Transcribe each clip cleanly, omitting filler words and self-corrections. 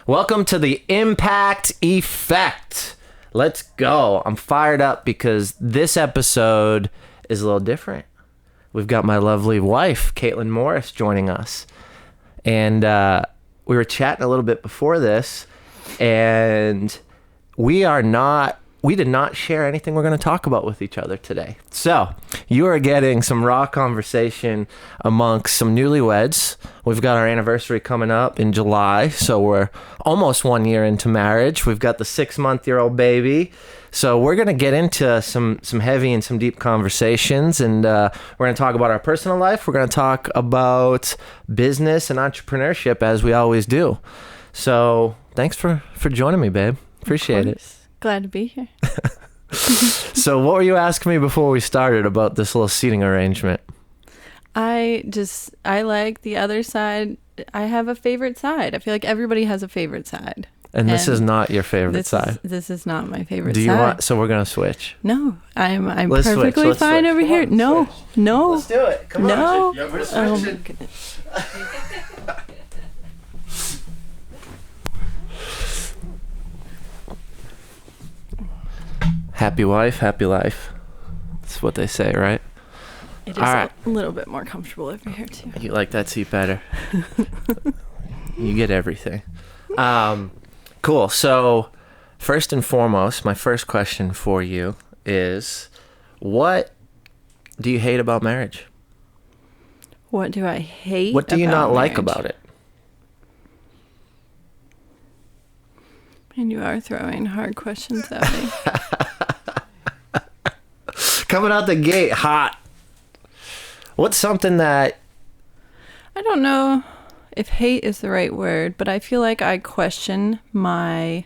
Welcome to the Impact Effect. Let's go. I'm fired up because this episode is a little different. We've got my lovely wife, Kaitlin Morris, joining us. And we were chatting a little bit before this, and we did not share anything we're going to talk about with each other today. So you are getting some raw conversation amongst some newlyweds. We've got our anniversary coming up in July, so we're almost 1 year into marriage. We've got the 6-month-old baby. So we're going to get into some heavy and some deep conversations, and we're going to talk about our personal life. We're going to talk about business and entrepreneurship, as we always do. So thanks for joining me, babe. Appreciate it. Glad to be here. So what were you asking me before we started about this little seating arrangement? I like the other side. I have a favorite side. I feel like everybody has a favorite side. And this is not your favorite side. This is not my favorite Do you side. want? So we're gonna switch. No, I'm Let's perfectly switch. fine over here. On, No, switch. no. Let's do it. Come no. on. Yeah, we're Oh my switching. goodness. Happy wife, happy life. That's what they say, right? It is All right. a little bit more comfortable over here too. You like that seat better? You get everything. Cool. So first and foremost, my first question for you is, what do you hate about marriage? What do I hate? What do you about not like marriage? about it? And you are throwing hard questions at me. Coming out the gate hot. What's something that... I don't know if hate is the right word, but I feel like I question my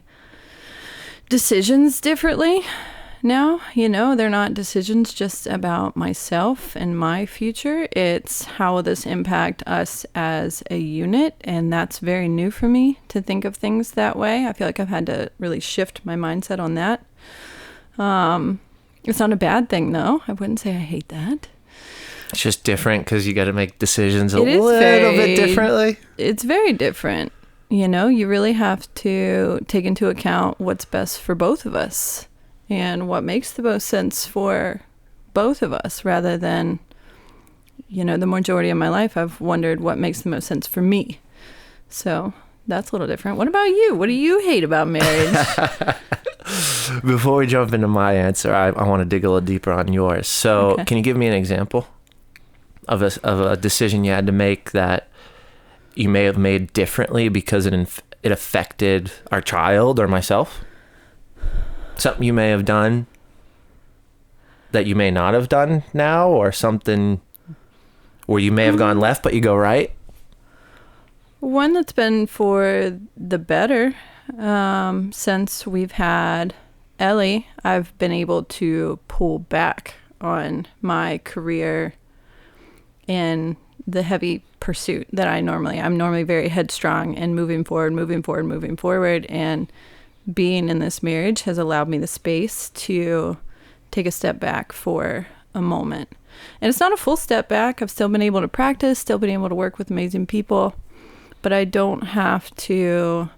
decisions differently now. You know, they're not decisions just about myself and my future. It's how will this impact us as a unit, and that's very new for me to think of things that way. I feel like I've had to really shift my mindset on that. It's not a bad thing, though. I wouldn't say I hate that. It's just different because you got to make decisions a It is little bit differently. It's very different. You know, you really have to take into account what's best for both of us and what makes the most sense for both of us, rather than, you know, the majority of my life I've wondered what makes the most sense for me. So that's a little different. What about you? What do you hate about marriage? Before we jump into my answer, I want to dig a little deeper on yours. So Okay. Can you give me an example of a decision you had to make that you may have made differently because it affected our child or myself? Something you may have done that you may not have done now, or something where you may have gone left but you go right? One that's been for the better. Since we've had Ellie, I've been able to pull back on my career in the heavy pursuit that I'm normally very headstrong and moving forward. And being in this marriage has allowed me the space to take a step back for a moment. And it's not a full step back. I've still been able to practice, still been able to work with amazing people, but I don't have to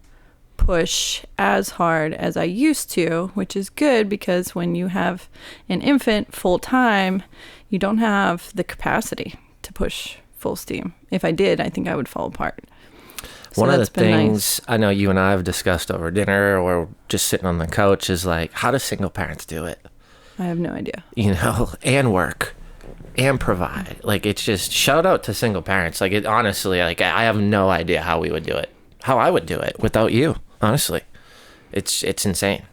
push as hard as I used to, which is good, because when you have an infant full time, you don't have the capacity to push full steam. If I did, I think I would fall apart. So One of the that's been things nice. I know you and I have discussed over dinner or just sitting on the couch is like, how do single parents do it? I have no idea. You know, and work and provide. Like, it's just shout out to single parents. Like, it honestly, like, I have no idea how we would do it, how I would do it without you. Honestly, it's insane.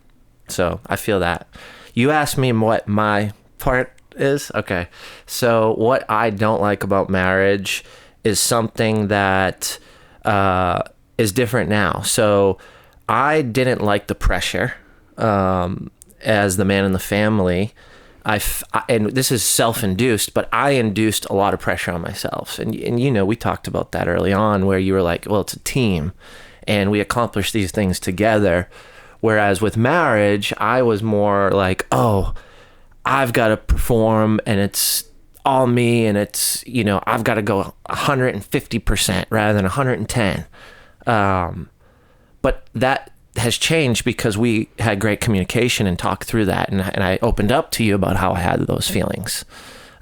So I feel that. You asked me what my part is. Okay. So what I don't like about marriage is something that is different now. So I didn't like the pressure as the man in the family. And this is self-induced, but I induced a lot of pressure on myself. And you know, we talked about that early on, where you were like, well, it's a team and we accomplish these things together. Whereas with marriage, I was more like, oh, I've got to perform and it's all me, and it's, you know, I've got to go 150% rather than 110. But that has changed because we had great communication and talked through that. And I opened up to you about how I had those feelings.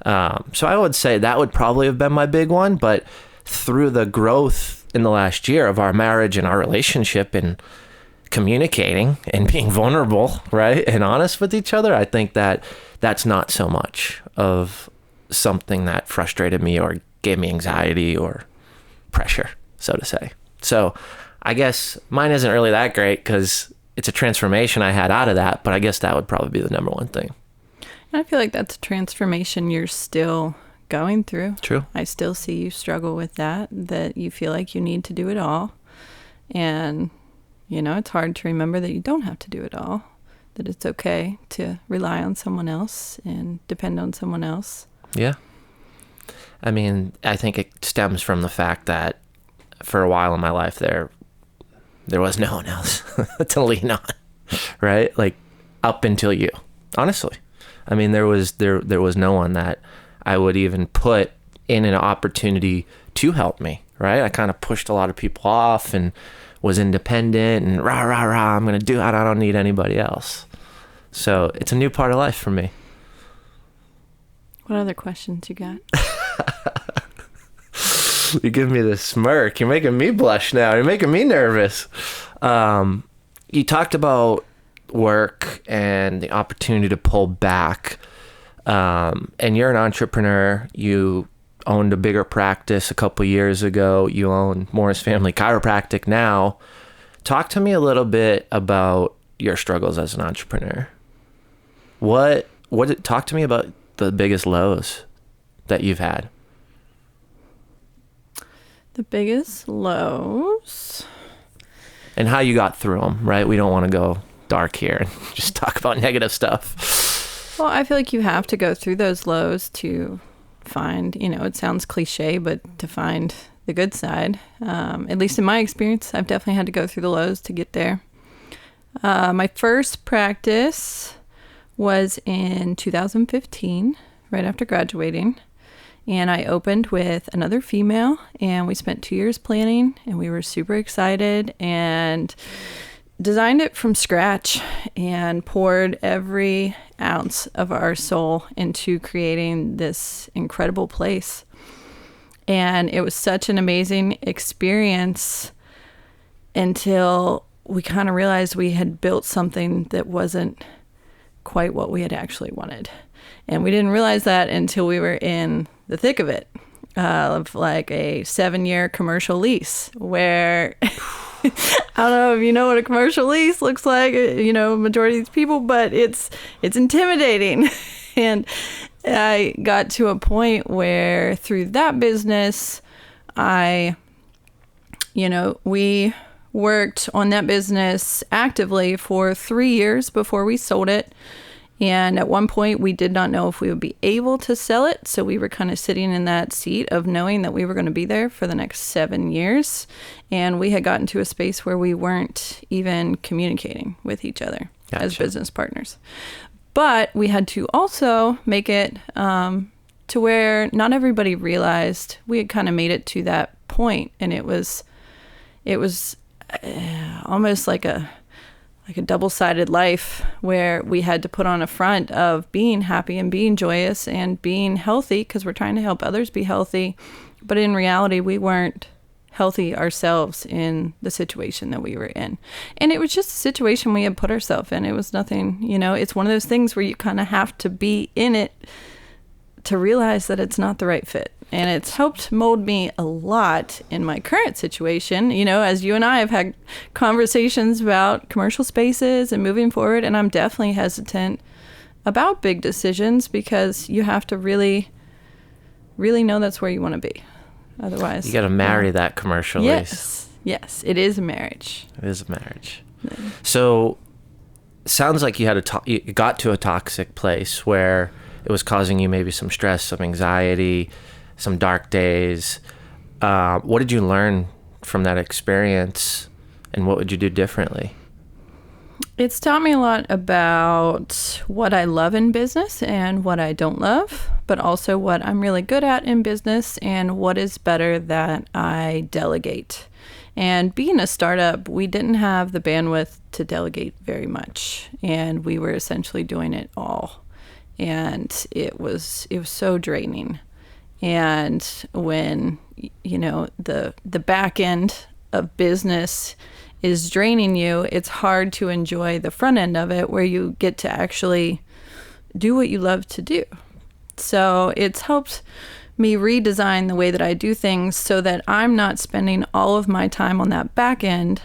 So I would say that would probably have been my big one. But through the growth in the last year of our marriage and our relationship and communicating and being vulnerable, right, and honest with each other, I think that that's not so much of something that frustrated me or gave me anxiety or pressure, so to say. So I guess mine isn't really that great because it's a transformation I had out of that, but I guess that would probably be the number one thing. And I feel like that's a transformation you're still going through. True. I still see you struggle with that you feel like you need to do it all. And, it's hard to remember that you don't have to do it all, that it's okay to rely on someone else and depend on someone else. Yeah. I mean, I think it stems from the fact that for a while in my life there was no one else to lean on, right? Like up until you, honestly. I mean, there was no one that I would even put in an opportunity to help me, right? I kind of pushed a lot of people off and was independent and rah, rah, rah, I'm going to do it. I don't need anybody else. So it's a new part of life for me. What other questions you got? You give me this smirk. You're making me blush now. You're making me nervous. You talked about work and the opportunity to pull back. And you're an entrepreneur. You owned a bigger practice a couple years ago. You own Morris Family Chiropractic now. Talk to me a little bit about your struggles as an entrepreneur. Talk to me about the biggest lows that you've had. The biggest lows. And how you got through them, right? We don't want to go dark here and just talk about negative stuff. Well, I feel like you have to go through those lows to find, it sounds cliche, but to find the good side. At least in my experience, I've definitely had to go through the lows to get there. My first practice was in 2015, right after graduating. And I opened with another female, and we spent 2 years planning, and we were super excited and designed it from scratch and poured every ounce of our soul into creating this incredible place. And it was such an amazing experience until we kind of realized we had built something that wasn't quite what we had actually wanted. And we didn't realize that until we were in the thick of it, of like a 7-year commercial lease where I don't know if you know what a commercial lease looks like, majority of these people, but it's intimidating. And I got to a point where through that business, we worked on that business actively for 3 years before we sold it. And at one point, we did not know if we would be able to sell it. So we were kind of sitting in that seat of knowing that we were going to be there for the next 7 years. And we had gotten to a space where we weren't even communicating with each other as business partners. But we had to also make it to where not everybody realized we had kind of made it to that point. And it was almost like a double-sided life where we had to put on a front of being happy and being joyous and being healthy because we're trying to help others be healthy. But in reality, we weren't healthy ourselves in the situation that we were in. And it was just a situation we had put ourselves in. It was nothing, it's one of those things where you kind of have to be in it to realize that it's not the right fit. And it's helped mold me a lot in my current situation, as you and I have had conversations about commercial spaces and moving forward. And I'm definitely hesitant about big decisions because you have to really, really know that's where you want to be. Otherwise, you got to marry that commercial lease. Yes, it is a marriage. It is a marriage. Yeah. So sounds like you got to a toxic place where it was causing you maybe some stress, some anxiety, some dark days. What did you learn from that experience, and what would you do differently? It's taught me a lot about what I love in business and what I don't love, but also what I'm really good at in business and what is better that I delegate. And being a startup, we didn't have the bandwidth to delegate very much, and we were essentially doing it all. And it was so draining. And when, the back end of business is draining you, it's hard to enjoy the front end of it, where you get to actually do what you love to do. So it's helped me redesign the way that I do things so that I'm not spending all of my time on that back end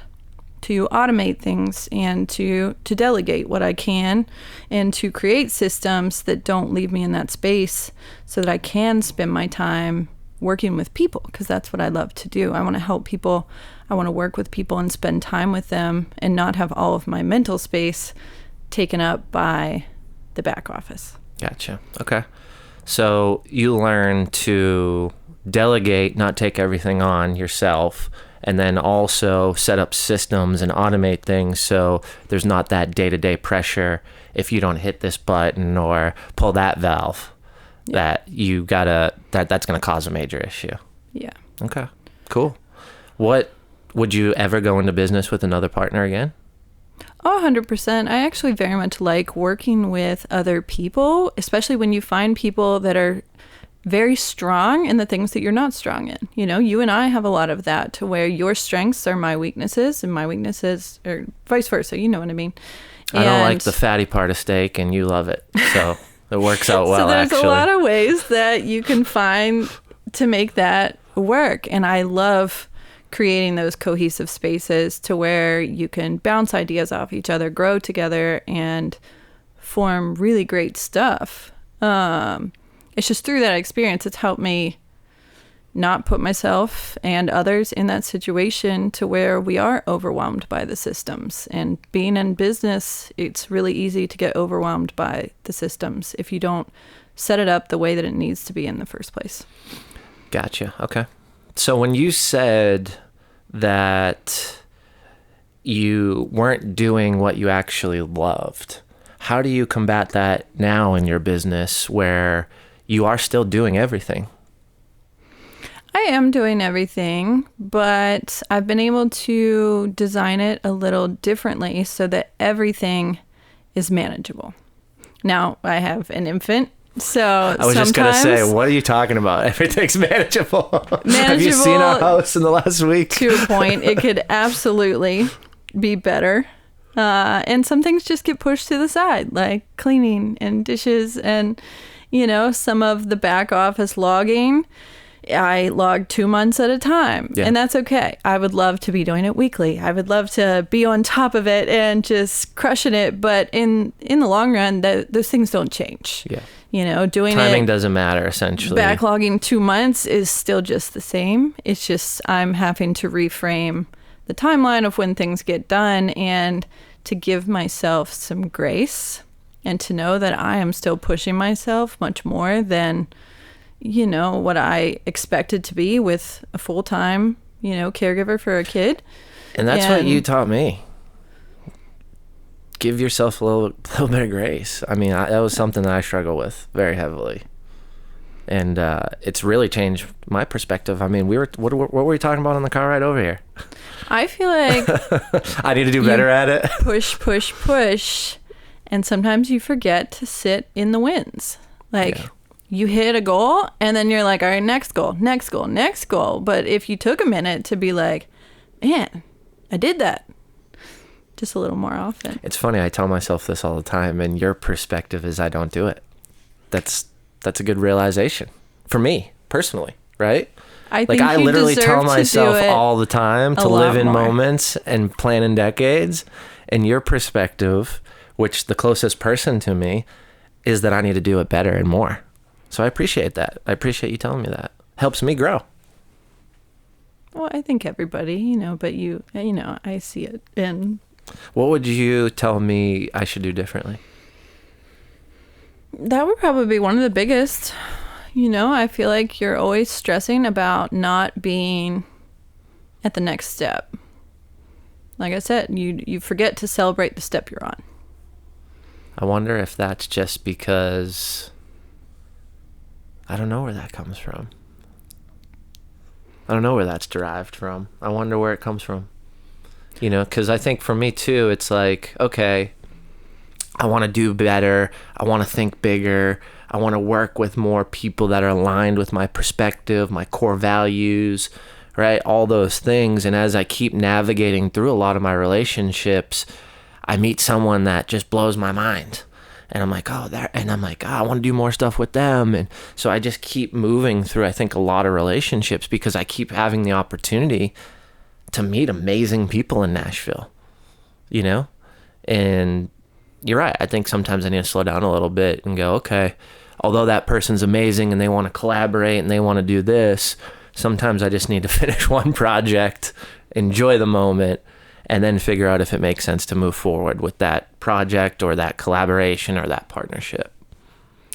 to automate things and to delegate what I can, and to create systems that don't leave me in that space, so that I can spend my time working with people, because that's what I love to do. I want to help people. I want to work with people and spend time with them, and not have all of my mental space taken up by the back office. Gotcha. Okay. So you learn to delegate, not take everything on yourself, and then also set up systems and automate things so there's not that day-to-day pressure if you don't hit this button or pull that valve, that's going to cause a major issue. Yeah. Okay. Cool. What would you ever go into business with another partner again? Oh, 100%. I actually very much like working with other people, especially when you find people that are very strong in the things that you're not strong in. You and I have a lot of that, to where your strengths are my weaknesses and my weaknesses are vice versa. You know what I mean? I don't like the fatty part of steak, and you love it. So it works out well, so there's actually. A lot of ways that you can find to make that work. And I love creating those cohesive spaces to where you can bounce ideas off each other, grow together, and form really great stuff. It's just through that experience, it's helped me not put myself and others in that situation to where we are overwhelmed by the systems. And being in business, it's really easy to get overwhelmed by the systems if you don't set it up the way that it needs to be in the first place. Gotcha. Okay. So when you said that you weren't doing what you actually loved, how do you combat that now in your business where you are still doing everything? I am doing everything, but I've been able to design it a little differently so that everything is manageable. Now, I have an infant, so I was just going to say, what are you talking about? Everything's manageable. Have you seen our house in the last week? To a point, it could absolutely be better. And some things just get pushed to the side, like cleaning and dishes and, some of the back office logging. I log 2 months at a time, and that's okay. I would love to be doing it weekly. I would love to be on top of it and just crushing it. But in the long run, those things don't change. Yeah. Doing timing doesn't matter, essentially. Backlogging 2 months is still just the same. It's just I'm having to reframe the timeline of when things get done, and to give myself some grace, and to know that I am still pushing myself much more than what I expected to be with a full-time, caregiver for a kid. And that's what you taught me. Give yourself a little bit of grace. I mean, that was something that I struggle with very heavily. And it's really changed my perspective. I mean, what were we talking about on the car ride over here? I feel like I need to do better at it. push. And sometimes you forget to sit in the wins. You hit a goal, and then you're like, all right, next goal. But if you took a minute to be like, man, I did that, just a little more often. It's funny, I tell myself this all the time, and your perspective is I don't do it. That's a good realization for me personally, right? I think I literally tell myself all the time to live in moments and plan in decades. And your perspective, which the closest person to me, is that I need to do it better and more. So I appreciate that. I appreciate you telling me that. Helps me grow. Well, I think everybody, but I see it. And what would you tell me I should do differently? That would probably be one of the biggest. I feel like you're always stressing about not being at the next step. Like I said, you forget to celebrate the step you're on. I wonder if that's just because I don't know where that comes from. I don't know where that's derived from. I wonder where it comes from. You know, because I think for me too, it's like, okay, I want to do better. I want to think bigger. I want to work with more people that are aligned with my perspective, my core values, right? All those things. And as I keep navigating through a lot of my relationships, I meet someone that just blows my mind. And I'm like, I want to do more stuff with them. And so I just keep moving through, I think, a lot of relationships because I keep having the opportunity to meet amazing people in Nashville, you know? And you're right. I think sometimes I need to slow down a little bit and go, okay, although that person's amazing and they want to collaborate and they want to do this, sometimes I just need to finish one project, enjoy the moment, and then figure out if it makes sense to move forward with that project or that collaboration or that partnership.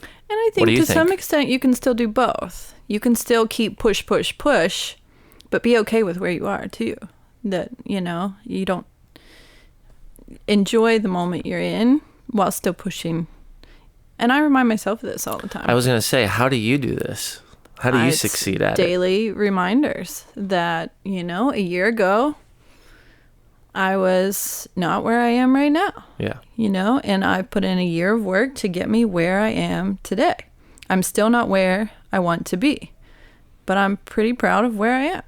And I think to some extent you can still do both. You can still keep push, but be okay with where you are too. That, you know, you don't enjoy the moment you're in while still pushing. And I remind myself of this all the time. I was going to say, how do you do this? How do you succeed at it? Daily reminders that, you know, a year ago, I was not where I am right now. Yeah. You know, and I put in a year of work to get me where I am today. I'm still not where I want to be, but I'm pretty proud of where I am.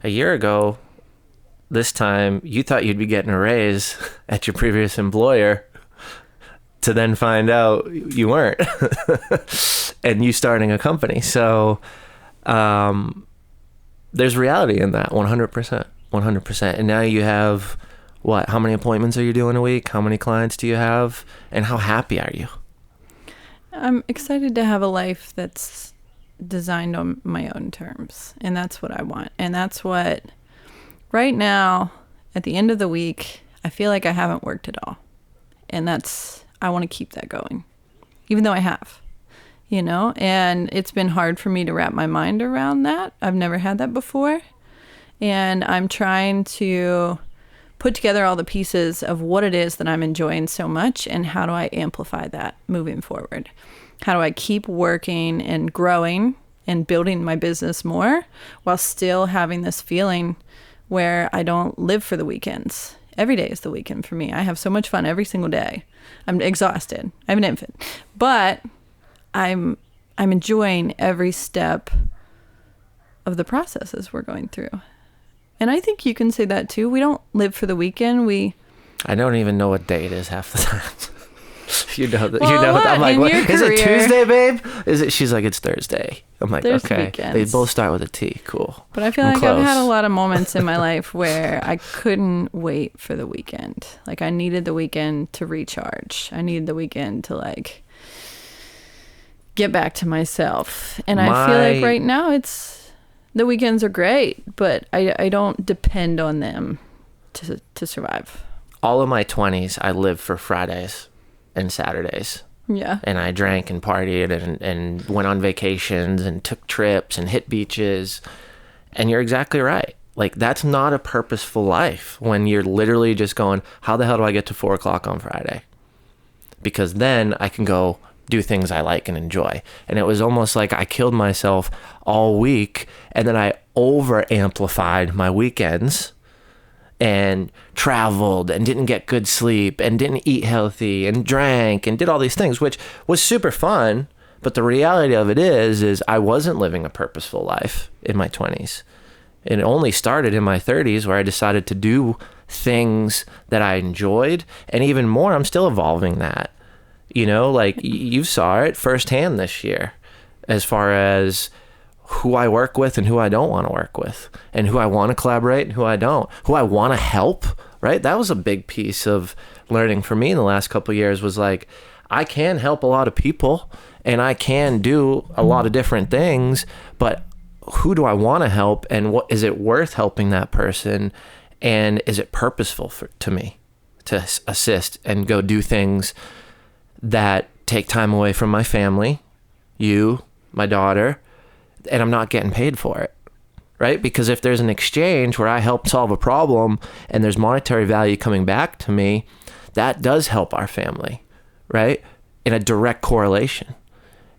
A year ago, this time, you thought you'd be getting a raise at your previous employer to then find out you weren't and you starting a company. So there's reality in that, 100%. 100%. And now you have, what, how many appointments are you doing a week? How many clients do you have? And how happy are you? I'm excited to have a life that's designed on my own terms. And that's what I want. And that's what, right now, at the end of the week, I feel like I haven't worked at all. And I want to keep that going, even though I have, you know, and it's been hard for me to wrap my mind around that. I've never had that before. And I'm trying to put together all the pieces of what it is that I'm enjoying so much and how do I amplify that moving forward? How do I keep working and growing and building my business more while still having this feeling where I don't live for the weekends? Every day is the weekend for me. I have so much fun every single day. I'm exhausted. I have an infant. But I'm enjoying every step of the processes we're going through. And I think you can say that too. We don't live for the weekend. I don't even know what day it is half the time. Well, I'm like, what? Is it Tuesday, babe? She's like, it's Thursday. I'm like, There's okay. weekends. They both start with a T. Cool. But I feel like I've had a lot of moments in my life where I couldn't wait for the weekend. Like I needed the weekend to recharge. I needed the weekend to like get back to myself. And I feel like right now the weekends are great, but I don't depend on them to survive. All of my 20s, I lived for Fridays and Saturdays. Yeah. And I drank and partied and went on vacations and took trips and hit beaches. And you're exactly right. Like, that's not a purposeful life when you're literally just going, how the hell do I get to 4 o'clock on Friday? Because then I can go do things I like and enjoy. And it was almost like I killed myself all week, and then I over amplified my weekends and traveled and didn't get good sleep and didn't eat healthy and drank and did all these things, which was super fun. But the reality of it is I wasn't living a purposeful life in my 20s. It only started in my 30s where I decided to do things that I enjoyed. And even more, I'm still evolving that. You know, like you saw it firsthand this year as far as who I work with and who I don't want to work with, and who I want to collaborate and who I don't, who I want to help, right? That was a big piece of learning for me in the last couple of years, was like, I can help a lot of people and I can do a lot of different things, but who do I want to help, and what is it worth helping that person, and is it purposeful to me to assist and go do things that take time away from my family, you, my daughter, and I'm not getting paid for it, right? Because if there's an exchange where I help solve a problem and there's monetary value coming back to me, that does help our family, right? In a direct correlation.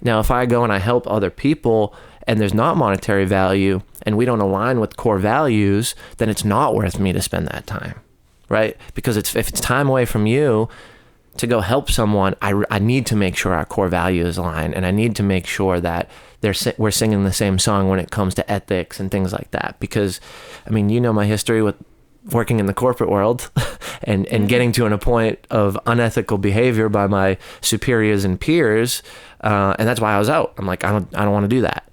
Now, if I go and I help other people and there's not monetary value and we don't align with core values, then it's not worth me to spend that time, right? Because if it's time away from you to go help someone, I need to make sure our core values align, and I need to make sure that we're singing the same song when it comes to ethics and things like that. Because, I mean, you know my history with working in the corporate world and getting to a point of unethical behavior by my superiors and peers, and that's why I was out. I'm like, I don't want to do that.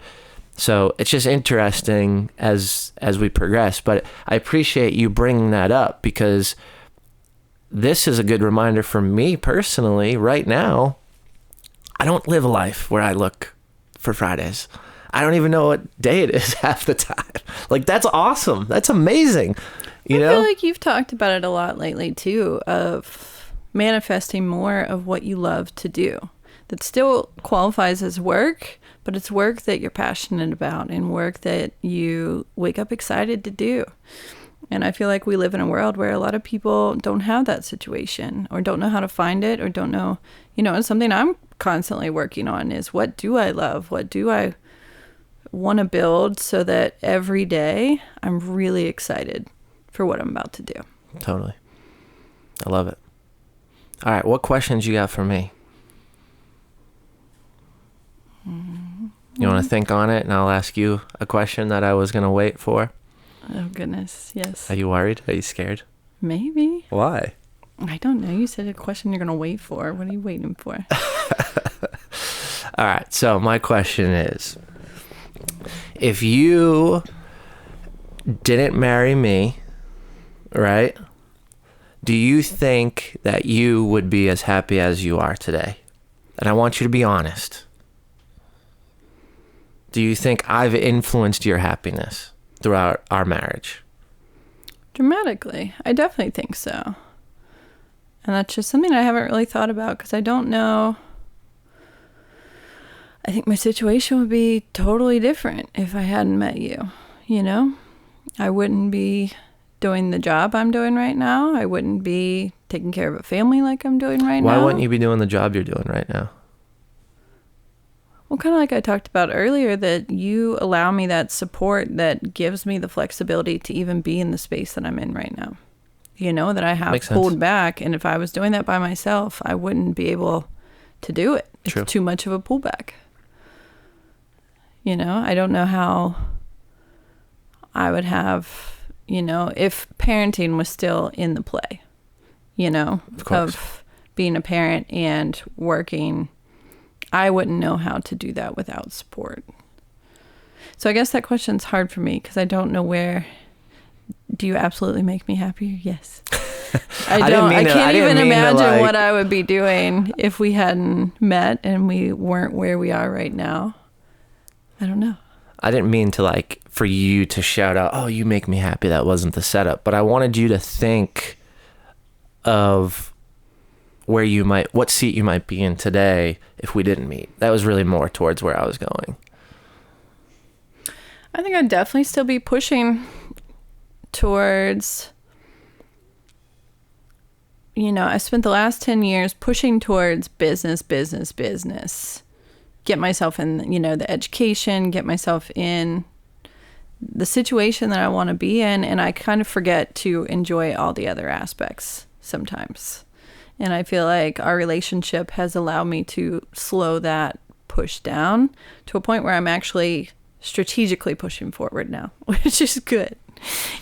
So it's just interesting as we progress. But I appreciate you bringing that up, because this is a good reminder for me personally right now. I don't live a life where I look for Fridays. I don't even know what day it is half the time. Like, that's awesome. That's amazing. You know? I feel like you've talked about it a lot lately too, of manifesting more of what you love to do. That still qualifies as work, but it's work that you're passionate about and work that you wake up excited to do. And I feel like we live in a world where a lot of people don't have that situation, or don't know how to find it, or don't know, and something I'm constantly working on is, what do I love? What do I want to build, so that every day I'm really excited for what I'm about to do. Totally. I love it. All right. What questions you got for me? You want to think on it, and I'll ask you a question that I was going to wait for? Oh, goodness. Yes. Are you worried? Are you scared? Maybe. Why? I don't know. You said a question you're going to wait for. What are you waiting for? All right. So my question is, if you didn't marry me, right, do you think that you would be as happy as you are today? And I want you to be honest. Do you think I've influenced your happiness throughout our marriage? Dramatically. I definitely think so. And that's just something I haven't really thought about, because I don't know. I think my situation would be totally different if I hadn't met you. I wouldn't be doing the job I'm doing right now. I wouldn't be taking care of a family like I'm doing right now. Why wouldn't you be doing the job you're doing right now? Well, kind of like I talked about earlier, that you allow me that support that gives me the flexibility to even be in the space that I'm in right now. That I have pulled back. And if I was doing that by myself, I wouldn't be able to do it. True. It's too much of a pullback. I don't know how I would have, if parenting was still in the play, of being a parent and working. I wouldn't know how to do that without support. So I guess that question's hard for me, because I don't know where. Do you absolutely make me happier? Yes. I don't. I can't even imagine what I would be doing if we hadn't met and we weren't where we are right now. I don't know. I didn't mean to for you to shout out, "Oh, you make me happy." That wasn't the setup. But I wanted you to think of what seat you might be in today if we didn't meet. That was really more towards where I was going. I think I'd definitely still be pushing towards, I spent the last 10 years pushing towards business. Get myself in, the education, get myself in the situation that I want to be in. And I kind of forget to enjoy all the other aspects sometimes. And I feel like our relationship has allowed me to slow that push down to a point where I'm actually strategically pushing forward now, which is good.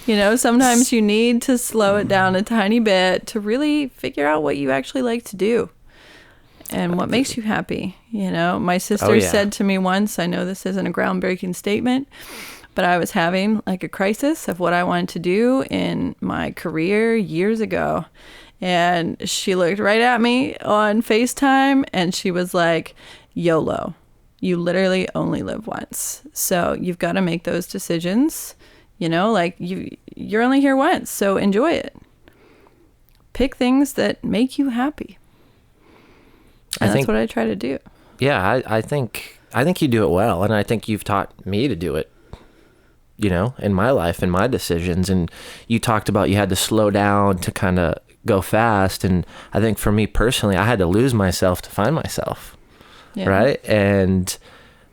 Sometimes you need to slow it down a tiny bit to really figure out what you actually like to do and what makes you happy. My sister said to me once, I know this isn't a groundbreaking statement, but I was having a crisis of what I wanted to do in my career years ago. And she looked right at me on FaceTime and she was like, YOLO, you literally only live once. So you've got to make those decisions, you're only here once. So enjoy it. Pick things that make you happy. And that's what I try to do. Yeah, I think you do it well. And I think you've taught me to do it, in my life and my decisions. And you talked about you had to slow down to kind of go fast. And I think for me personally, I had to lose myself to find myself. Yeah. Right. And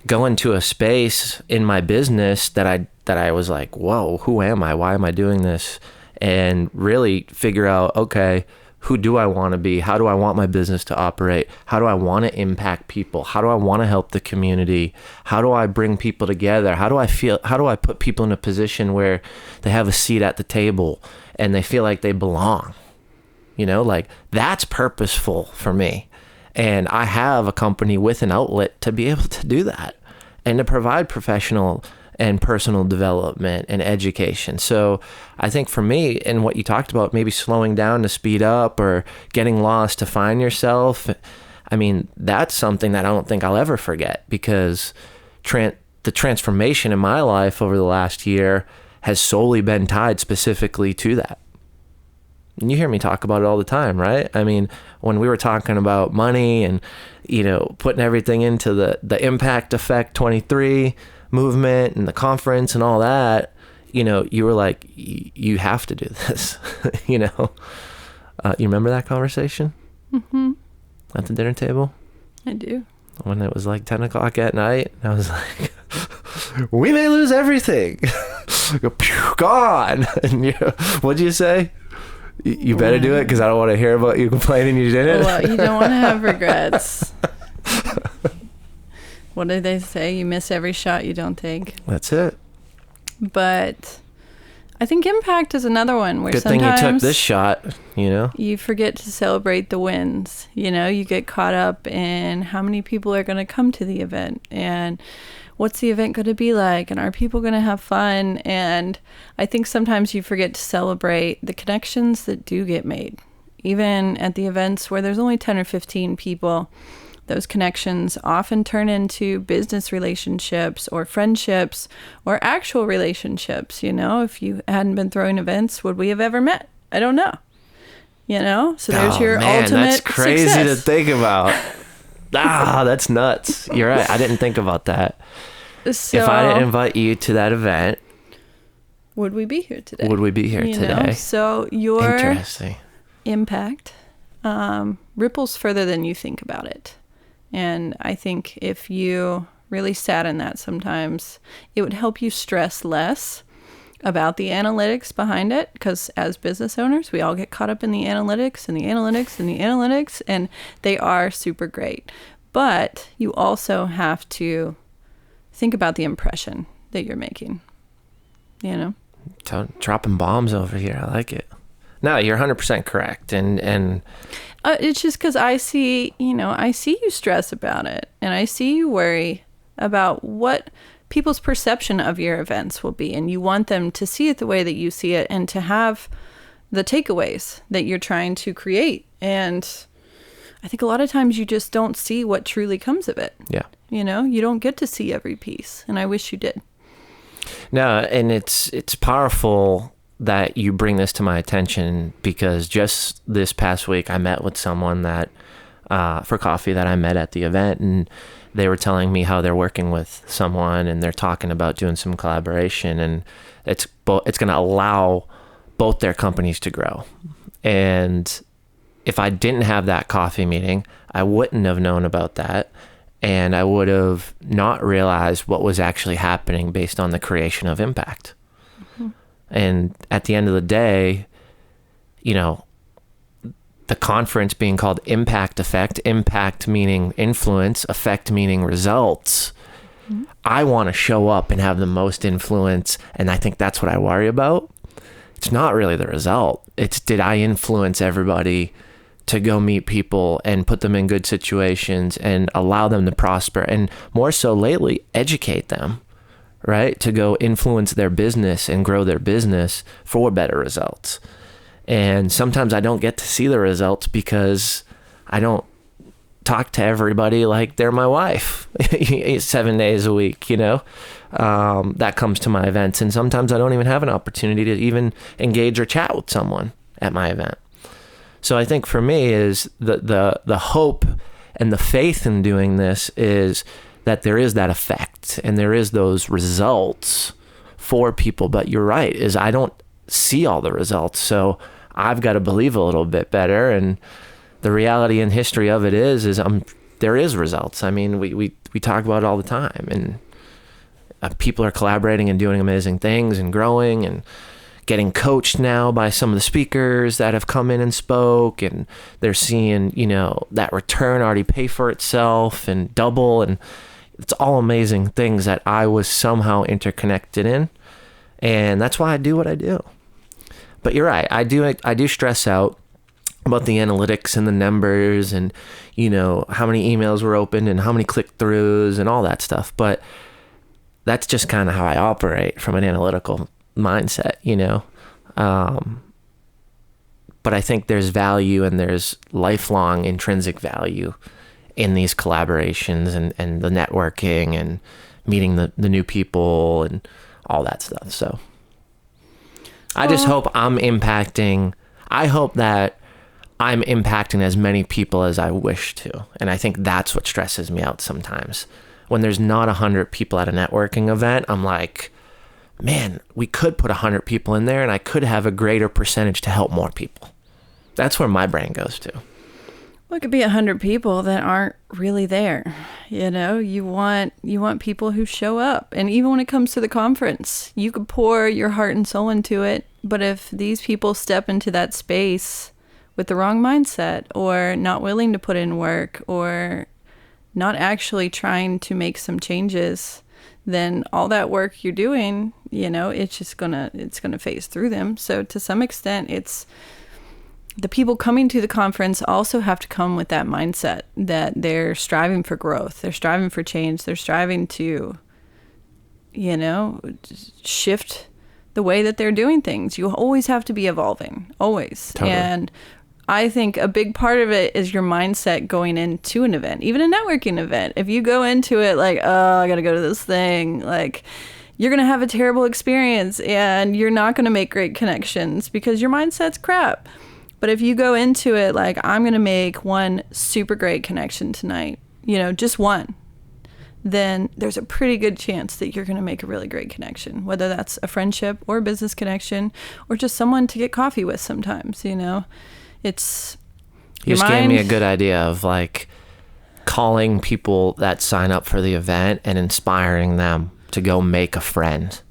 go into a space in my business that I was like, whoa, who am I? Why am I doing this? And really figure out, okay, who do I want to be? How do I want my business to operate? How do I want to impact people? How do I want to help the community? How do I bring people together? How do I put people in a position where they have a seat at the table and they feel like they belong? You know, like that's purposeful for me. And I have a company with an outlet to be able to do that and to provide professional and personal development and education. So I think for me, and what you talked about, maybe slowing down to speed up or getting lost to find yourself, I mean, that's something that I don't think I'll ever forget, because the transformation in my life over the last year has solely been tied specifically to that. And you hear me talk about it all the time, right? I mean, when we were talking about money and, you know, putting everything into the Impact Effect 23 movement and the conference and all that, you know, you were like, you have to do this, you know? You remember that conversation? Mm-hmm. At the dinner table? I do. When it was like 10 o'clock at night, I was like, we may lose everything. Gone. And what'd you say? You better do it, because I don't want to hear about you complaining you didn't. Well, you don't want to have regrets. What did they say? You miss every shot you don't take. That's it. But I think impact is another one where good thing you took this shot, you know? You forget to celebrate the wins. You know, you get caught up in how many people are going to come to the event and what's the event going to be like and are people going to have fun? And I think sometimes you forget to celebrate the connections that do get made. Even at the events where there's only 10 or 15 people, those connections often turn into business relationships or friendships or actual relationships. You know, if you hadn't been throwing events, would we have ever met? I don't know. You know, so there's your ultimate that's crazy success. to think about. That's nuts. You're right. I didn't think about that. So, if I didn't invite you to that event, would we be here today? You know? So your interesting impact ripples further than you think about it. And I think if you really sat in that sometimes, it would help you stress less about the analytics behind it. Because as business owners, we all get caught up in the analytics and the analytics and the analytics, and they are super great. But you also have to think about the impression that you're making, you know? Dropping bombs over here. I like it. No, you're 100% correct. And it's just because I see you stress about it, and I see you worry about what people's perception of your events will be, and you want them to see it the way that you see it and to have the takeaways that you're trying to create. And I think a lot of times you just don't see what truly comes of it. Yeah. You know, you don't get to see every piece, and I wish you did. No, and it's powerful that you bring this to my attention, because just this past week I met with someone that for coffee that I met at the event, and they were telling me how they're working with someone and they're talking about doing some collaboration, and it's going to allow both their companies to grow. And if I didn't have that coffee meeting, I wouldn't have known about that, and I would have not realized what was actually happening based on the creation of impact. And at the end of the day, you know, the conference being called Impact Effect, impact meaning influence, effect meaning results. Mm-hmm. I want to show up and have the most influence. And I think that's what I worry about. It's not really the result. It's, did I influence everybody to go meet people and put them in good situations and allow them to prosper? And more so lately, educate them. Right? To go influence their business and grow their business for better results. And sometimes I don't get to see the results because I don't talk to everybody like they're my wife 7 days a week, you know? That comes to my events. And sometimes I don't even have an opportunity to even engage or chat with someone at my event. So I think for me is the hope and the faith in doing this is that there is that effect and there is those results for people. But you're right, is I don't see all the results. So I've got to believe a little bit better. And the reality and history of it is I'm there is results. I mean, we talk about it all the time, and people are collaborating and doing amazing things and growing and getting coached now by some of the speakers that have come in and spoke, and they're seeing, you know, that return already pay for itself and double, and it's all amazing things that I was somehow interconnected in, and that's why I do what I do. But you're right, I do stress out about the analytics and the numbers and, you know, how many emails were opened and how many click-throughs and all that stuff, but that's just kind of how I operate from an analytical mindset, you know. But I think there's value, and there's lifelong intrinsic value in these collaborations and the networking and meeting the new people and all that stuff. So I just hope I hope that I'm impacting as many people as I wish to. And I think that's what stresses me out sometimes. When there's not 100 people at a networking event, I'm like, man, we could put 100 people in there and I could have a greater percentage to help more people. That's where my brain goes to. Well, it could be 100 people that aren't really there. You know, you want people who show up. And even when it comes to the conference, you could pour your heart and soul into it. But if these people step into that space with the wrong mindset, or not willing to put in work, or not actually trying to make some changes, then all that work you're doing, you know, it's gonna phase through them. So to some extent, it's the people coming to the conference also have to come with that mindset that they're striving for growth, they're striving for change, they're striving to, you know, shift the way that they're doing things. You always have to be evolving, always. Totally. And I think a big part of it is your mindset going into an event, even a networking event. If you go into it like, oh, I got to go to this thing, like, you're going to have a terrible experience and you're not going to make great connections because your mindset's crap. But if you go into it like, I'm going to make one super great connection tonight, you know, just one, then there's a pretty good chance that you're going to make a really great connection, whether that's a friendship or a business connection or just someone to get coffee with sometimes, you know. It's you just gave me a good idea of like calling people that sign up for the event and inspiring them to go make a friend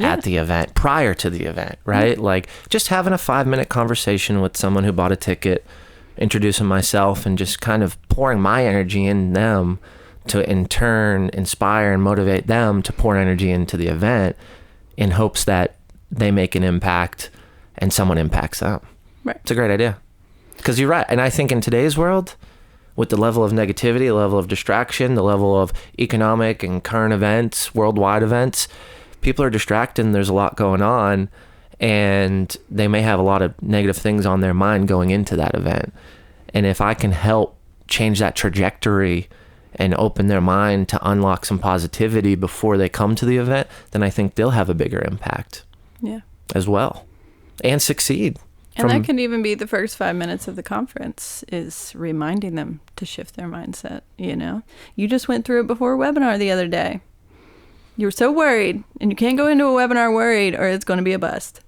at the event prior to the event, right? Like just having a 5-minute conversation with someone who bought a ticket, introducing myself and just kind of pouring my energy in them to in turn inspire and motivate them to pour energy into the event in hopes that they make an impact and someone impacts them. Right. It's a great idea. Because you're right. And I think in today's world, with the level of negativity, the level of distraction, the level of economic and current events, worldwide events, people are distracted and there's a lot going on, and they may have a lot of negative things on their mind going into that event. And if I can help change that trajectory and open their mind to unlock some positivity before they come to the event, then I think they'll have a bigger impact as well and succeed. And that can even be the first 5 minutes of the conference, is reminding them to shift their mindset, you know? You just went through it before a webinar the other day. You were so worried, and you can't go into a webinar worried or it's going to be a bust.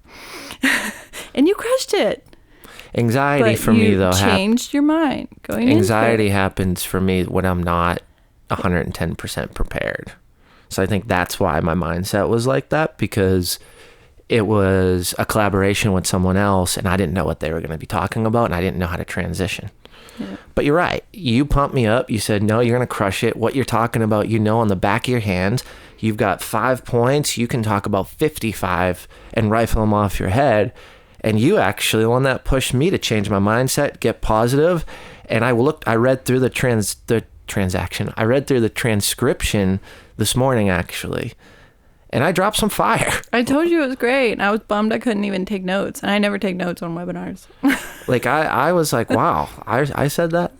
And you crushed it. Anxiety for me, though, changed your mind going anxiety happens for me when I'm not 110% prepared. So I think that's why my mindset was like that, because it was a collaboration with someone else and I didn't know what they were going to be talking about and I didn't know how to transition. Yeah. But you're right. You pumped me up. You said, no, you're going to crush it. What you're talking about, you know, on the back of your hand, you've got 5 points. You can talk about 55 and rifle them off your head. And you actually the one that pushed me to change my mindset, get positive. And I read through the transaction. I read through the transcription this morning, actually. And I dropped some fire. I told you it was great. I was bummed I couldn't even take notes. And I never take notes on webinars. Like, I was like, wow, I said that?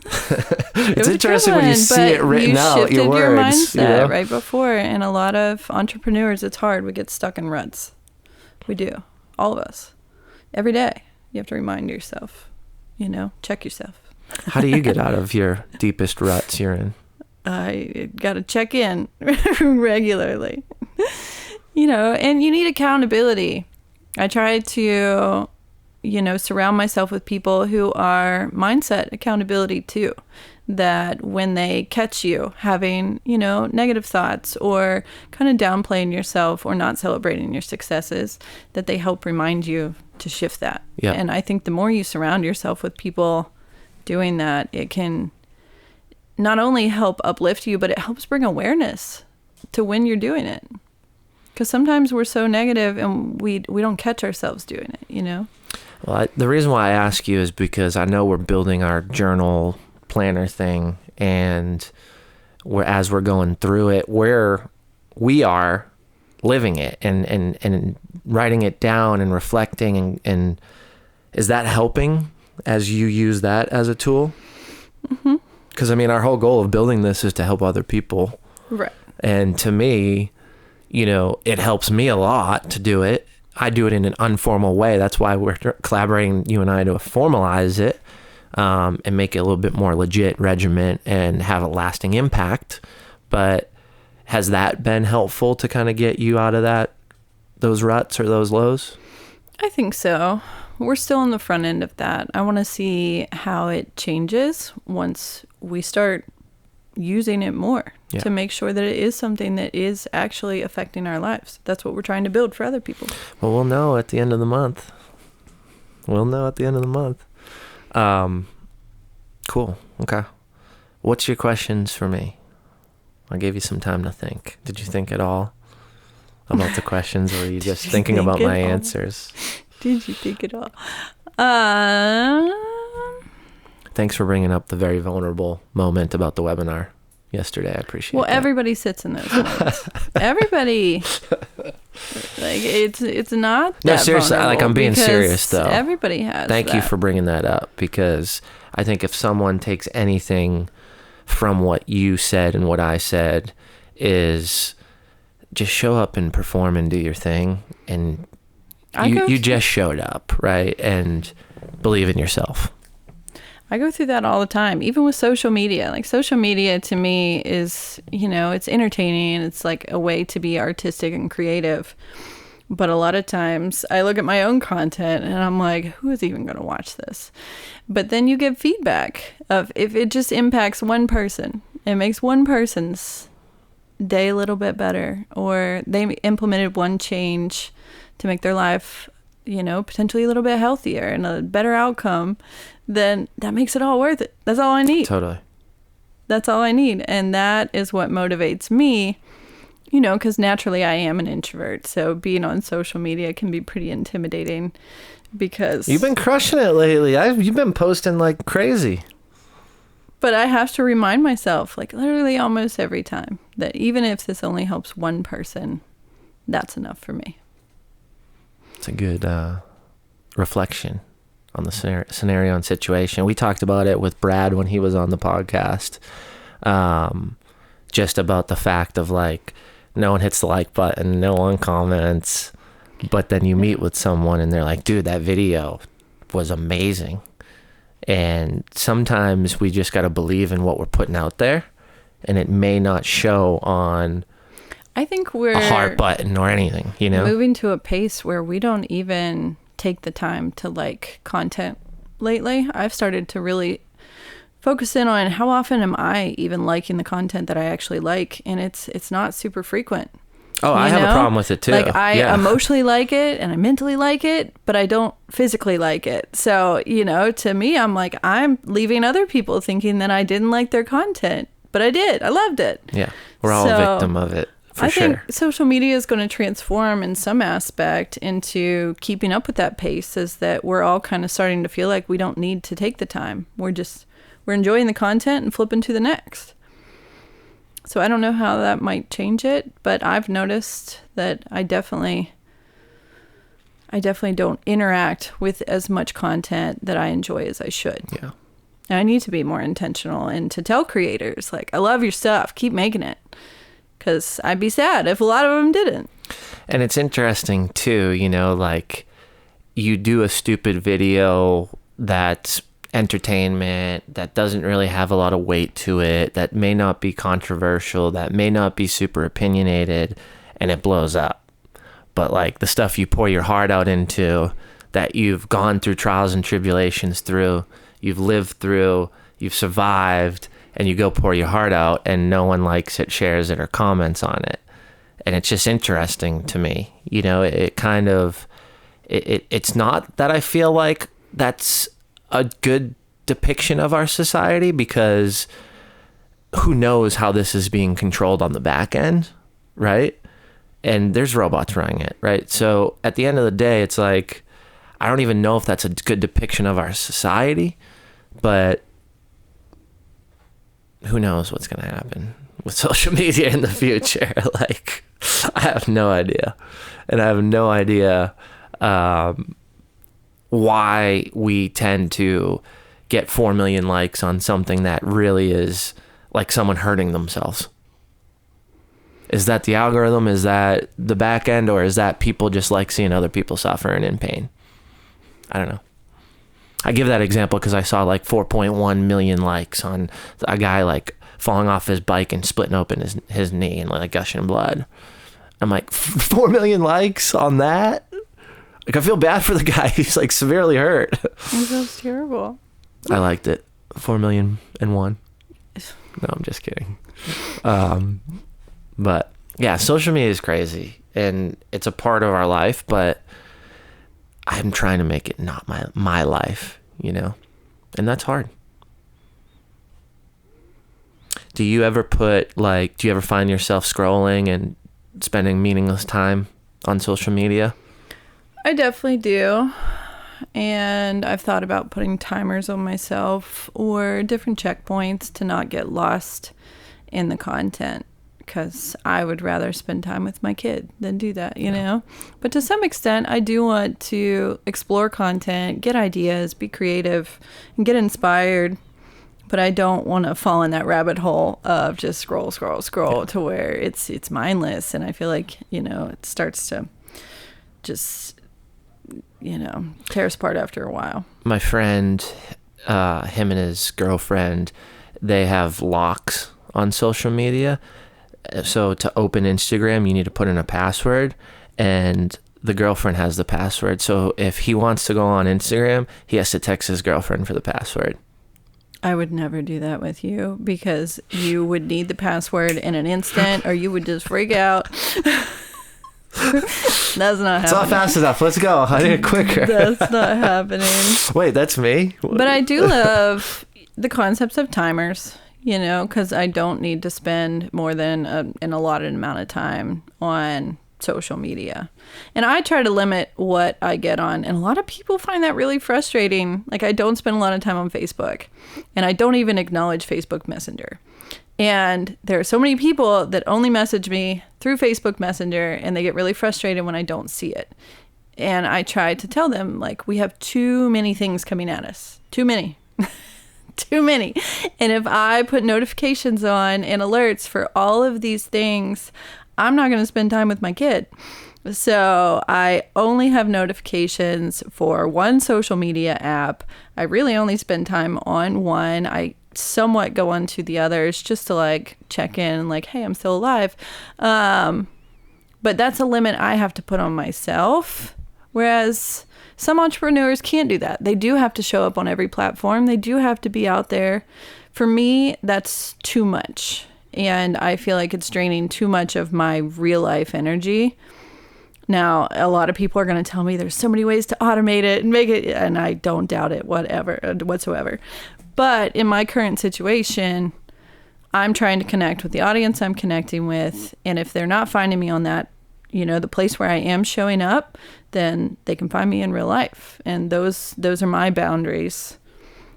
It's interesting when you see it written out, your words. You shifted your mindset right before. And a lot of entrepreneurs, it's hard. We get stuck in ruts. We do. All of us. Every day. You have to remind yourself, you know, check yourself. How do you get out of your deepest ruts you're in? I got to check in regularly. You know, and you need accountability. I try to surround myself with people who are mindset accountability too. That when they catch you having, negative thoughts or kind of downplaying yourself or not celebrating your successes, that they help remind you to shift that. Yeah. And I think the more you surround yourself with people doing that, it can not only help uplift you, but it helps bring awareness to when you're doing it. Because sometimes we're so negative and we don't catch ourselves doing it, Well, the reason why I ask you is because I know we're building our journal planner thing, and as we're going through it, we are living it and writing it down and reflecting, and is that helping as you use that as a tool? Mm-hmm. Because our whole goal of building this is to help other people, right? And to me, it helps me a lot to do it. I do it in an informal way. That's why we're collaborating, you and I, to formalize it. And make it a little bit more legit regiment and have a lasting impact. But has that been helpful to kind of get you out of those ruts or those lows? I think so. We're still on the front end of that. I want to see how it changes once we start using it more to make sure that it is something that is actually affecting our lives. That's what we're trying to build for other people. Well, we'll know at the end of the month. Cool. Okay. What's your questions for me? I gave you some time to think. Did you think at all about the questions, or were you just thinking about my answers? Did you think at all? Thanks for bringing up the very vulnerable moment about the webinar yesterday. I appreciate it. Well, everybody sits in those moments. Everybody. It's not that no, seriously, I'm being serious though. Everybody has Thank you for bringing that up, because I think if someone takes anything from what you said and what I said, is just show up and perform and do your thing, and you just showed up, right? And believe in yourself. I go through that all the time, even with social media. Like, social media to me is, it's entertaining. It's like a way to be artistic and creative. But a lot of times I look at my own content and I'm like, who is even going to watch this? But then you get feedback of if it just impacts one person, it makes one person's day a little bit better, or they implemented one change to make their life, potentially a little bit healthier and a better outcome, then that makes it all worth it. That's all I need. Totally. That's all I need. And that is what motivates me, because naturally I am an introvert. So being on social media can be pretty intimidating, because... You've been crushing it lately. You've been posting like crazy. But I have to remind myself, like literally almost every time, that even if this only helps one person, that's enough for me. It's a good reflection on the scenario and situation. We talked about it with Brad when he was on the podcast, just about the fact of like, no one hits the like button, no one comments, but then you meet with someone and they're like, dude, that video was amazing. And sometimes we just got to believe in what we're putting out there, and it may not show on I think we're a heart button or anything, moving to a pace where we don't even take the time to like content lately. I've started to really focus in on how often am I even liking the content that I actually like, and it's not super frequent. Oh, I have a problem with it too. Like I emotionally like it and I mentally like it, but I don't physically like it. So, to me, I'm like, I'm leaving other people thinking that I didn't like their content, but I did. I loved it. Yeah. We're all a victim of it. I think social media is going to transform in some aspect into keeping up with that pace, is that we're all kind of starting to feel like we don't need to take the time. We're enjoying the content and flipping to the next. So I don't know how that might change it, but I've noticed that I definitely don't interact with as much content that I enjoy as I should. Yeah. And I need to be more intentional and to tell creators, like, I love your stuff, keep making it. Because I'd be sad if a lot of them didn't. And it's interesting too, like you do a stupid video that's entertainment, that doesn't really have a lot of weight to it, that may not be controversial, that may not be super opinionated, and it blows up. But like the stuff you pour your heart out into, that you've gone through trials and tribulations through, you've lived through, you've survived, and you go pour your heart out and no one likes it, shares it, or comments on it. And it's just interesting to me. You know, it's not that I feel like that's a good depiction of our society, because who knows how this is being controlled on the back end, right? And there's robots running it, right? So at the end of the day, it's like, I don't even know if that's a good depiction of our society, but who knows what's going to happen with social media in the future. Like, I have no idea. And I have no idea why we tend to get 4 million likes on something that really is like someone hurting themselves. Is that the algorithm? Is that the back end? Or is that people just like seeing other people suffer and in pain? I don't know. I give that example because I saw like 4.1 million likes on a guy like falling off his bike and splitting open his knee and like gushing blood. I'm like, 4 million likes on that? Like, I feel bad for the guy. He's like severely hurt. That's terrible. I liked it. 4,000,001. No, I'm just kidding. But yeah, social media is crazy and it's a part of our life, but I'm trying to make it not my life, you know, and that's hard. Do you ever find yourself scrolling and spending meaningless time on social media? I definitely do. And I've thought about putting timers on myself or different checkpoints to not get lost in the content, because I would rather spend time with my kid than do that, you know? But to some extent, I do want to explore content, get ideas, be creative, and get inspired. But I don't want to fall in that rabbit hole of just scroll to where it's mindless. And I feel like, you know, it starts to just, you know, tear us apart after a while. My friend, him and his girlfriend, they have locks on social media. So to open Instagram, you need to put in a password, and the girlfriend has the password. So if he wants to go on Instagram, he has to text his girlfriend for the password. I would never do that with you, because you would need the password in an instant or you would just freak out. That's not happening. It's not fast enough. Let's go. I need it quicker. That's not happening. Wait, that's me? But I do love the concepts of timers, you know, because I don't need to spend more than an allotted amount of time on social media. And I try to limit what I get on. And a lot of people find that really frustrating. Like, I don't spend a lot of time on Facebook, and I don't even acknowledge Facebook Messenger. And there are so many people that only message me through Facebook Messenger, and they get really frustrated when I don't see it. And I try to tell them, like, we have too many things coming at us. Too many. Too many. And if I put notifications on and alerts for all of these things, I'm not going to spend time with my kid. So I only have notifications for one social media app. I really only spend time on one. I somewhat go on to the others just to like check in, like, hey, I'm still alive. But that's a limit I have to put on myself. Whereas some entrepreneurs can't do that. They do have to show up on every platform. They do have to be out there. For me, that's too much. And I feel like it's draining too much of my real life energy. Now, a lot of people are going to tell me there's so many ways to automate it and make it, and I don't doubt it whatsoever. But in my current situation, I'm trying to connect with the audience I'm connecting with. And if they're not finding me on that, you know, the place where I am showing up, then they can find me in real life. And those are my boundaries,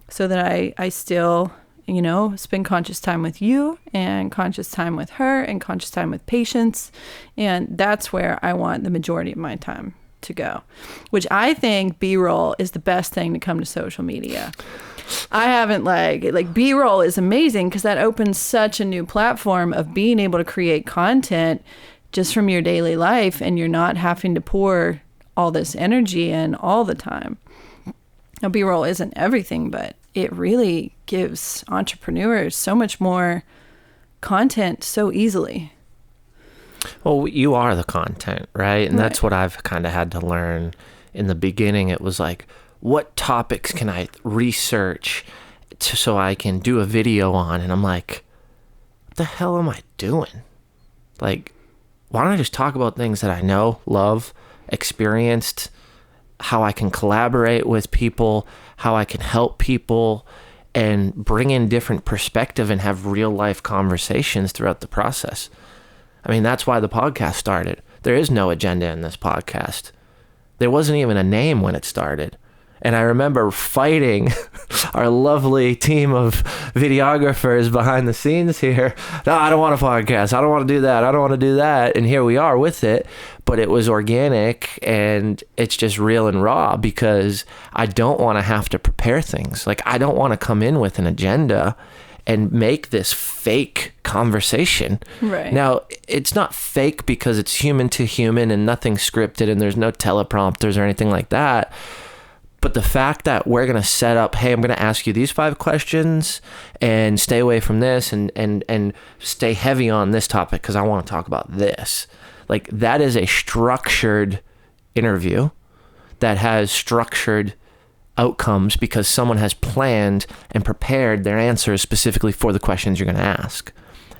so that I still, you know, spend conscious time with you and conscious time with her and conscious time with patients. And that's where I want the majority of my time to go, which I think B-roll is the best thing to come to social media. I haven't like B-roll is amazing because that opens such a new platform of being able to create content just from your daily life, and you're not having to pour all this energy in all the time. Now, B-roll isn't everything, but it really gives entrepreneurs so much more content so easily. Well, you are the content, right? And that's what I've kind of had to learn in the beginning, it was like, what topics can I research so I can do a video on? And I'm like, what the hell am I doing? Like, why don't I just talk about things that I know, love, experienced, how I can collaborate with people, how I can help people, and bring in different perspective and have real life conversations throughout the process. I mean, that's why the podcast started. There is no agenda in this podcast. There wasn't even a name when it started. And I remember fighting our lovely team of videographers behind the scenes here. No, I don't want a podcast. I don't want to do that. I don't want to do that. And here we are with it. But it was organic and it's just real and raw because I don't want to have to prepare things. Like, I don't want to come in with an agenda and make this fake conversation. Right. Now, it's not fake because it's human to human and nothing scripted and there's no teleprompters or anything like that. But the fact that we're going to set up, hey, I'm going to ask you these 5 questions and stay away from this and stay heavy on this topic because I want to talk about this. Like, that is a structured interview that has structured outcomes because someone has planned and prepared their answers specifically for the questions you're going to ask.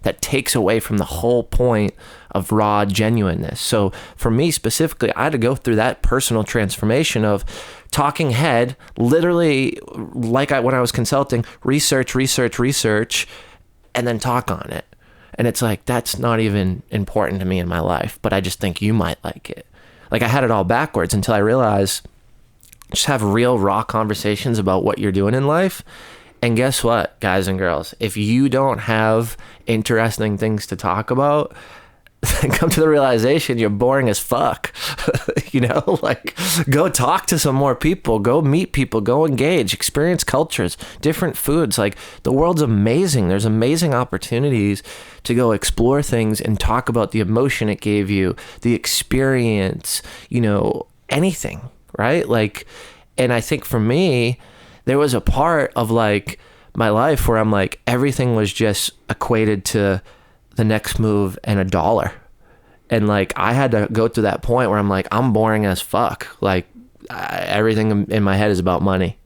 That takes away from the whole point of raw genuineness. So for me specifically, I had to go through that personal transformation of talking head, literally like when I was consulting, research, and then talk on it. And it's like, that's not even important to me in my life, but I just think you might like it. Like, I had it all backwards until I realized just have real raw conversations about what you're doing in life. And guess what, guys and girls? If you don't have interesting things to talk about, then come to the realization you're boring as fuck. You know, like, go talk to some more people, go meet people, go engage, experience cultures, different foods. Like, the world's amazing. There's amazing opportunities to go explore things and talk about the emotion it gave you, the experience, you know, anything, right? Like, and I think for me, there was a part of like my life where I'm like, everything was just equated to the next move and $1. And like, I had to go to that point where I'm like, I'm boring as fuck. Like, everything in my head is about money.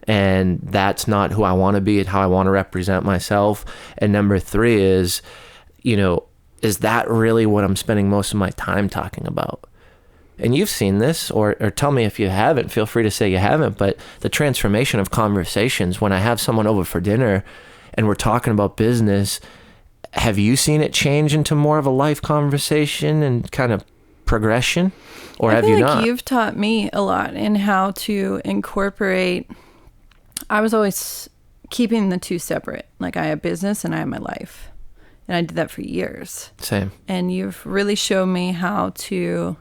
And that's not who I want to be and how I want to represent myself. And number 3 is, you know, is that really what I'm spending most of my time talking about? And you've seen this, or tell me if you haven't, feel free to say you haven't, but the transformation of conversations, when I have someone over for dinner and we're talking about business, have you seen it change into more of a life conversation and kind of progression? Or have you not? You've taught me a lot in how to incorporate. I was always keeping the 2 separate. Like, I have business and I have my life. And I did that for years. Same. And you've really shown me how to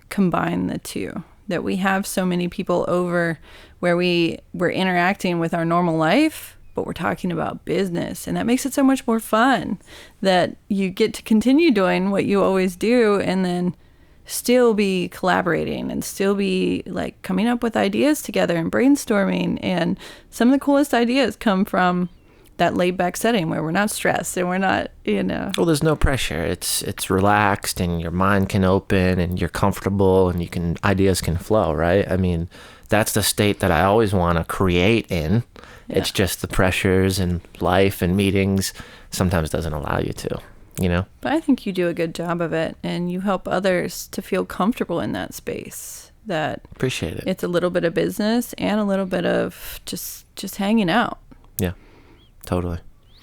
combine the 2, that we have so many people over where we're interacting with our normal life, but we're talking about business, and that makes it so much more fun that you get to continue doing what you always do and then still be collaborating and still be like coming up with ideas together and brainstorming. And some of the coolest ideas come from that laid back setting where we're not stressed and we're not, you know. Well, there's no pressure. It's relaxed and your mind can open and you're comfortable and ideas can flow, right? I mean, that's the state that I always want to create in. Yeah. It's just the pressures and life and meetings sometimes doesn't allow you to, you know? But I think you do a good job of it and you help others to feel comfortable in that space. That appreciate it. It's a little bit of business and a little bit of just hanging out. Yeah. Totally.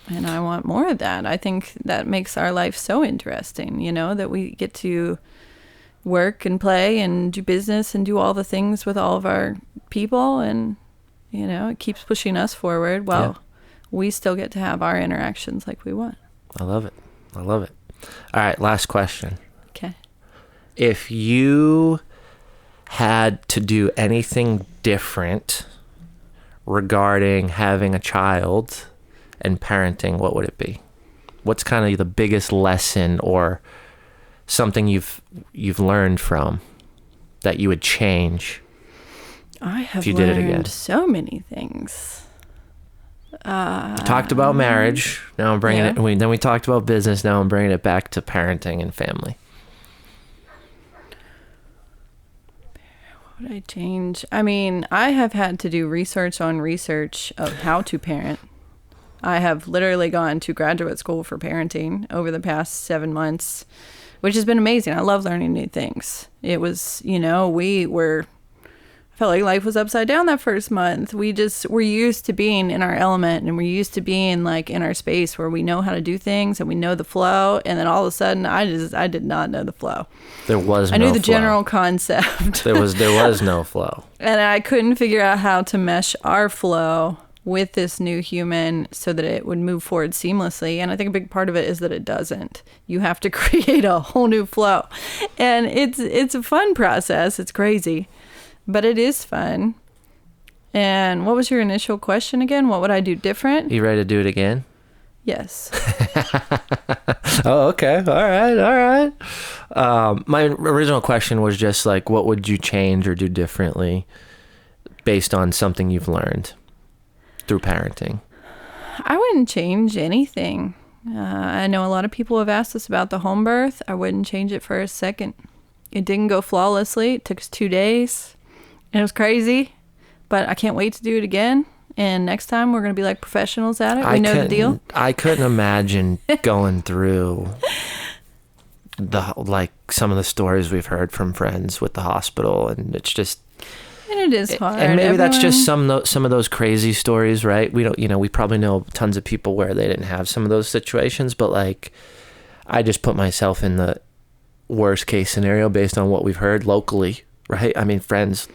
And I want more of that. I think that makes our life so interesting, you know, that we get to work and play and do business and do all the things with all of our people. And, you know, it keeps pushing us forward while we still get to have our interactions like we want. I love it. I love it. All right. Last question. Okay. If you had to do anything different regarding having a child and parenting, what would it be? What's kind of the biggest lesson or something you've learned from that you would change? I have if you did it again? learned so many things. We talked about marriage. Now I'm bringing it. Then we talked about business. Now I'm bringing it back to parenting and family. Would I change? I mean, I have had to do research on research of how to parent. I have literally gone to graduate school for parenting over the past 7 months, which has been amazing. I love learning new things. It was, I felt like life was upside down that first month. We're used to being in our element, and we're used to being like in our space where we know how to do things and we know the flow. And then all of a sudden I did not know the flow. I knew the general concept. There was no flow. And I couldn't figure out how to mesh our flow with this new human so that it would move forward seamlessly. And I think a big part of it is that it doesn't. You have to create a whole new flow. And it's a fun process. It's crazy. But it is fun. And what was your initial question again? What would I do different? You ready to do it again? Yes. Oh, okay. All right. My original question was just like, what would you change or do differently based on something you've learned through parenting? I wouldn't change anything. I know a lot of people have asked us about the home birth. I wouldn't change it for a second. It didn't go flawlessly. It took us 2 days. It was crazy, but I can't wait to do it again. And next time we're going to be like professionals at it. We know the deal. I couldn't imagine going through some of the stories we've heard from friends with the hospital, and it's just. And it is hard. And maybe that's just some of those crazy stories, right? We don't, we probably know tons of people where they didn't have some of those situations, but like, I just put myself in the worst case scenario based on what we've heard locally, right? I mean, friends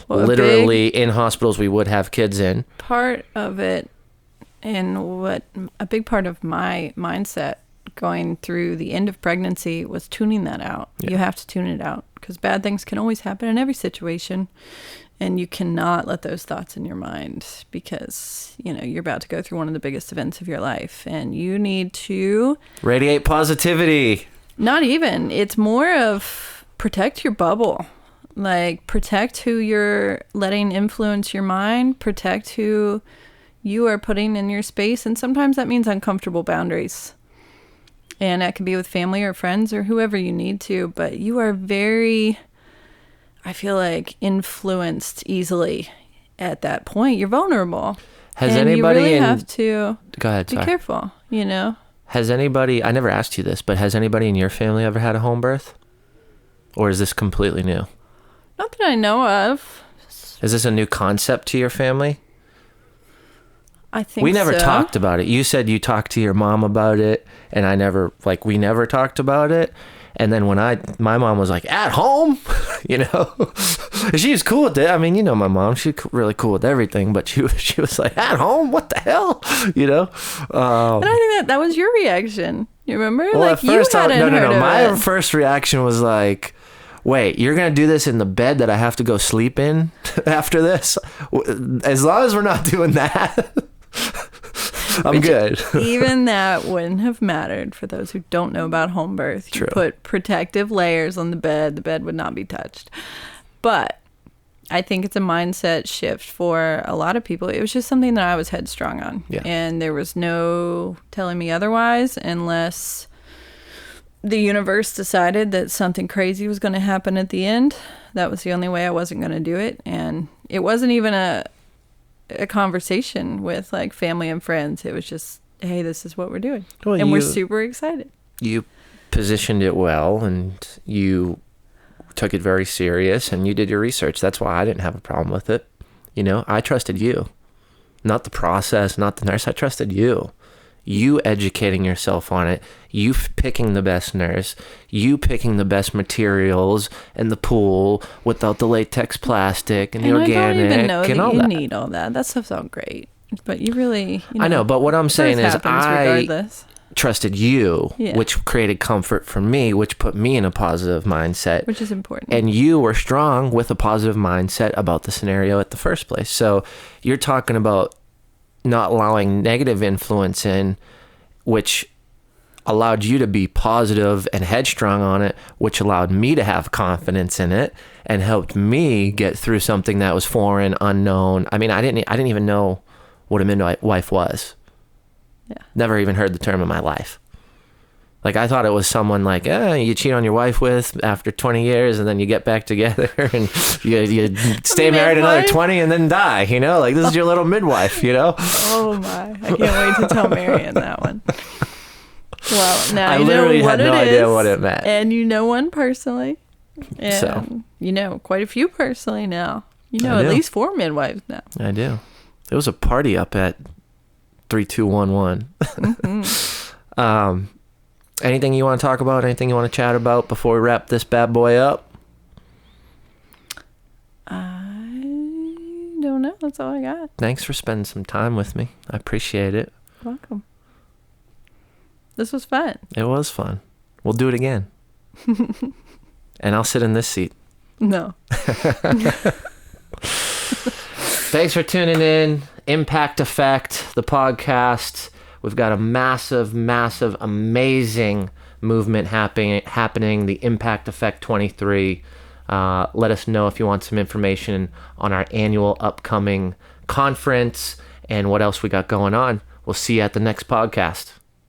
literally in hospitals we would have kids in. Part of it, and what a big part of my mindset going through the end of pregnancy was tuning that out. Yeah. You have to tune it out because bad things can always happen in every situation. And you cannot let those thoughts in your mind because, you're about to go through one of the biggest events of your life and you need to radiate positivity. Not even. It's more of protect your bubble. Like, protect who you're letting influence your mind. Protect who you are putting in your space. And sometimes that means uncomfortable boundaries. And that can be with family or friends or whoever you need to. But you are very, I feel like, influenced easily at that point. You're vulnerable. Has anybody you really have to Go ahead, be careful, Has anybody, I never asked you this, but has anybody in your family ever had a home birth? Or is this completely new? Not that I know of. Is this a new concept to your family? I think we never so. talked about it. You said you talked to your mom about it, and we never talked about it. And then when my mom was like, at home, she was cool with it. I mean, my mom, she's really cool with everything, but she was like, at home? What the hell? And I think that was your reaction. You remember? Well, like, at first, you hadn't heard of my it. first reaction was like, wait, you're going to do this in the bed that I have to go sleep in after this? As long as we're not doing that, I'm good. Even that wouldn't have mattered for those who don't know about home birth. You put protective layers on the bed would not be touched. But I think it's a mindset shift for a lot of people. It was just something that I was headstrong on. Yeah. And there was no telling me otherwise unless the universe decided that something crazy was going to happen at the end. That was the only way I wasn't going to do it. And it wasn't even a conversation with like family and friends. It was just, hey, this is what we're doing. Well, and we're super excited. You positioned it well and you took it very serious and you did your research. That's why I didn't have a problem with it. I trusted you, not the process, not the nurse. I trusted you. You educating yourself on it, you picking the best nurse, you picking the best materials and the pool without the latex plastic and the organic. I don't even know and all you that. Need all that. That stuff's all great. But you really, I know, but what I'm saying is regardless. Trusted you, which created comfort for me, which put me in a positive mindset. Which is important. And you were strong with a positive mindset about the scenario at the first place. So you're talking about not allowing negative influence in, which allowed you to be positive and headstrong on it, which allowed me to have confidence in it and helped me get through something that was foreign, unknown. I mean, I didn't even know what a midwife was. Yeah. Never even heard the term in my life. Like, I thought it was someone like, you cheat on your wife with after 20 years and then you get back together and you stay married another 20 and then die, you know? Like, this is your little midwife, you know? Oh, my. I can't wait to tell Marion that one. Well, now I you know literally what had no it idea is, what it meant. and you know one personally. And So. you know quite a few personally now. You know I at do. least 4 midwives now. I do. There was a party up at 3211. Mm-hmm. Anything you want to talk about? Anything you want to chat about before we wrap this bad boy up? I don't know. That's all I got. Thanks for spending some time with me. I appreciate it. Welcome. This was fun. It was fun. We'll do it again. And I'll sit in this seat. No. Thanks for tuning in. Impact Effect, the podcast. We've got a massive, amazing movement happening. The Impact Effect 23. Let us know if you want some information on our annual upcoming conference and what else we got going on. We'll see you at the next podcast.